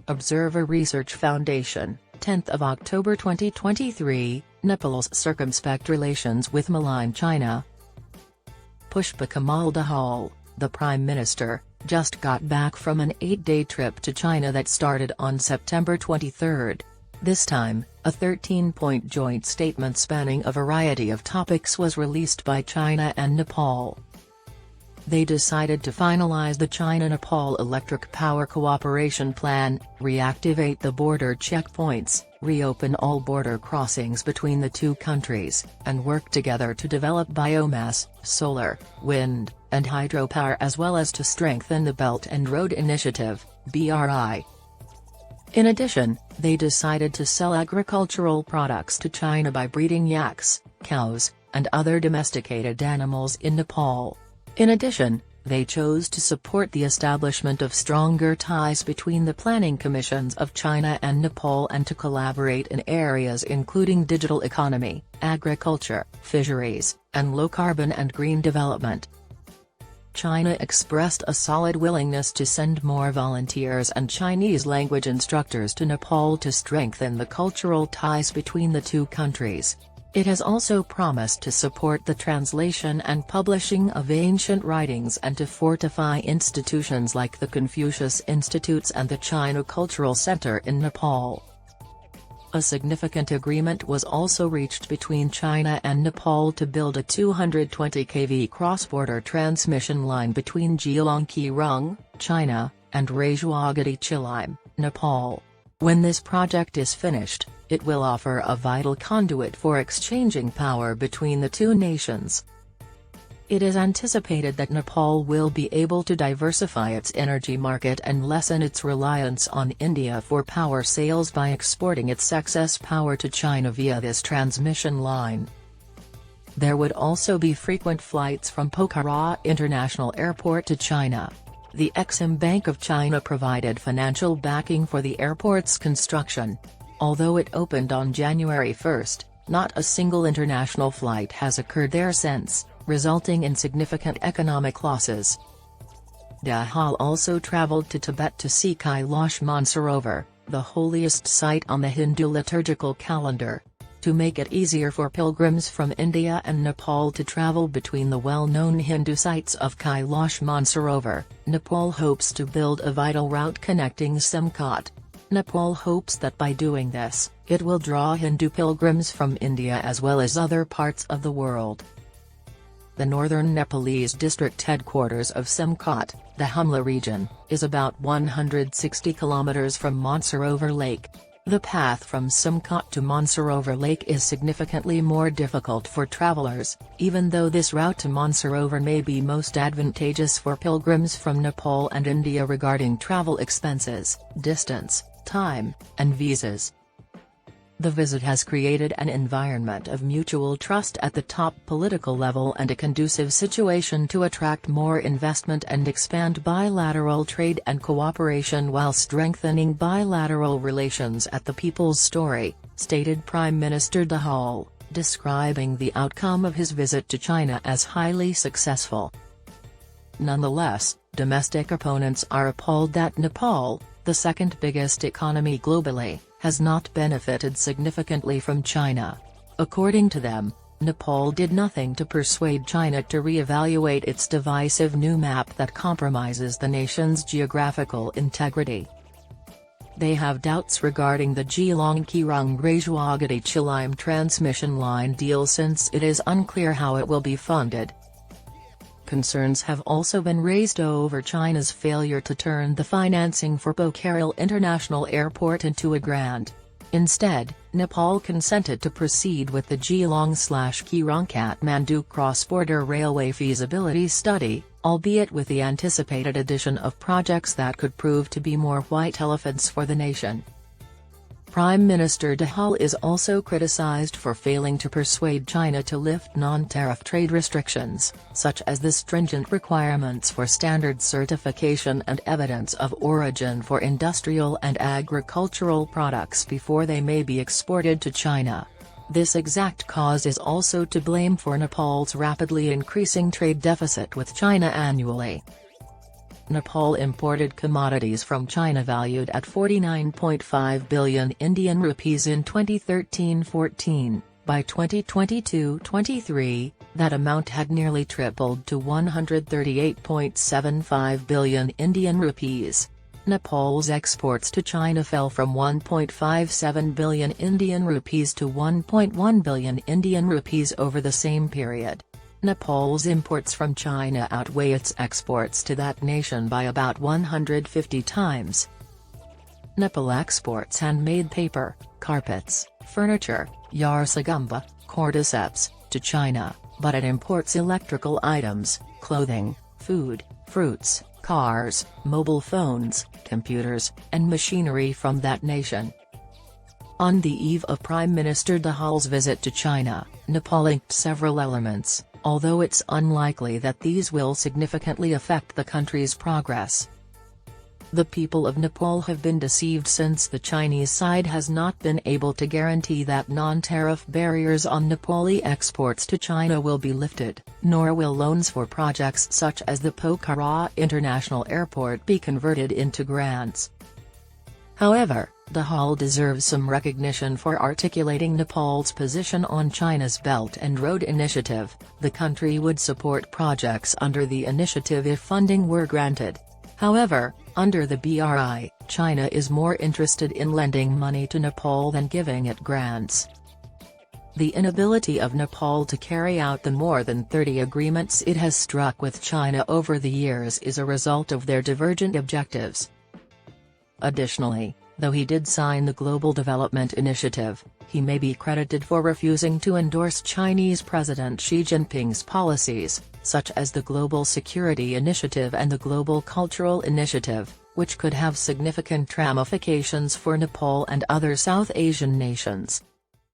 Observer Research Foundation, 10th of October 2023, Nepal's circumspect relations with malign China. Pushpa Kamal Dahal, the Prime Minister, just got back from an 8-day trip to China that started on September 23. This time, a 13-point joint statement spanning a variety of topics was released by China and Nepal. They decided to finalize the China-Nepal Electric Power Cooperation Plan, reactivate the border checkpoints, reopen all border crossings between the two countries, and work together to develop biomass, solar, wind, and hydropower, as well as to strengthen the Belt and Road Initiative, BRI. In addition, they decided to sell agricultural products to China by breeding yaks, cows, and other domesticated animals in Nepal. In addition, they chose to support the establishment of stronger ties between the planning commissions of China and Nepal and to collaborate in areas including digital economy, agriculture, fisheries, and low-carbon and green development. China expressed a solid willingness to send more volunteers and Chinese-language instructors to Nepal to strengthen the cultural ties between the two countries. It has also promised to support the translation and publishing of ancient writings and to fortify institutions like the Confucius Institutes and the China Cultural Center in Nepal. A significant agreement was also reached between China and Nepal to build a 220 kV cross-border transmission line between Geelong-Keirang, China, and Rajawagadi-Chilaim, Nepal. When this project is finished, it will offer a vital conduit for exchanging power between the two nations. It is anticipated that Nepal will be able to diversify its energy market and lessen its reliance on India for power sales by exporting its excess power to China via this transmission line. There would also be frequent flights from Pokhara International Airport to China. The Exim Bank of China provided financial backing for the airport's construction. Although it opened on January 1, not a single international flight has occurred there since, resulting in significant economic losses. Dahal also traveled to Tibet to see Kailash Mansarovar, the holiest site on the Hindu liturgical calendar. To make it easier for pilgrims from India and Nepal to travel between the well-known Hindu sites of Kailash Mansarovar, Nepal hopes to build a vital route connecting Simkot. Nepal hopes that by doing this, it will draw Hindu pilgrims from India as well as other parts of the world. The northern Nepalese district headquarters of Simkot, the Humla region, is about 160 kilometers from Mansarovar Lake. The path from Simkot to Mansarovar Lake is significantly more difficult for travelers, even though this route to Mansarovar may be most advantageous for pilgrims from Nepal and India regarding travel expenses, distance, time, and visas. The visit has created an environment of mutual trust at the top political level and a conducive situation to attract more investment and expand bilateral trade and cooperation while strengthening bilateral relations at the People's Story, stated Prime Minister Dahal, describing the outcome of his visit to China as highly successful. Nonetheless, domestic opponents are appalled that Nepal, the second biggest economy globally, has not benefited significantly from China. According to them, Nepal did nothing to persuade China to re-evaluate its divisive new map that compromises the nation's geographical integrity. They have doubts regarding the Geelong-Keirang-Rajawagadi-Chilaim transmission line deal since it is unclear how it will be funded. Concerns have also been raised over China's failure to turn the financing for Pokhara International Airport into a grant. Instead, Nepal consented to proceed with the Geelong-Keirang-Kathmandu cross-border railway feasibility study, albeit with the anticipated addition of projects that could prove to be more white elephants for the nation. Prime Minister Dahal is also criticized for failing to persuade China to lift non-tariff trade restrictions, such as the stringent requirements for standard certification and evidence of origin for industrial and agricultural products before they may be exported to China. This exact cause is also to blame for Nepal's rapidly increasing trade deficit with China annually. Nepal imported commodities from China valued at 49.5 billion Indian rupees in 2013-14. By 2022-23, that amount had nearly tripled to 138.75 billion Indian rupees. Nepal's exports to China fell from 1.57 billion Indian rupees to 1.1 billion Indian rupees over the same period. Nepal's imports from China outweigh its exports to that nation by about 150 times. Nepal exports handmade paper, carpets, furniture, yarsagumba, cordyceps, to China, but it imports electrical items, clothing, food, fruits, cars, mobile phones, computers, and machinery from that nation. On the eve of Prime Minister Dahal's visit to China, Nepal linked several elements, although it's unlikely that these will significantly affect the country's progress. The people of Nepal have been deceived since the Chinese side has not been able to guarantee that non-tariff barriers on Nepali exports to China will be lifted, nor will loans for projects such as the Pokhara International Airport be converted into grants. However, Dahal deserves some recognition for articulating Nepal's position on China's Belt and Road Initiative. The country would support projects under the initiative if funding were granted. However, under the BRI, China is more interested in lending money to Nepal than giving it grants. The inability of Nepal to carry out the more than 30 agreements it has struck with China over the years is a result of their divergent objectives. Additionally, though he did sign the Global Development Initiative, he may be credited for refusing to endorse Chinese President Xi Jinping's policies, such as the Global Security Initiative and the Global Cultural Initiative, which could have significant ramifications for Nepal and other South Asian nations.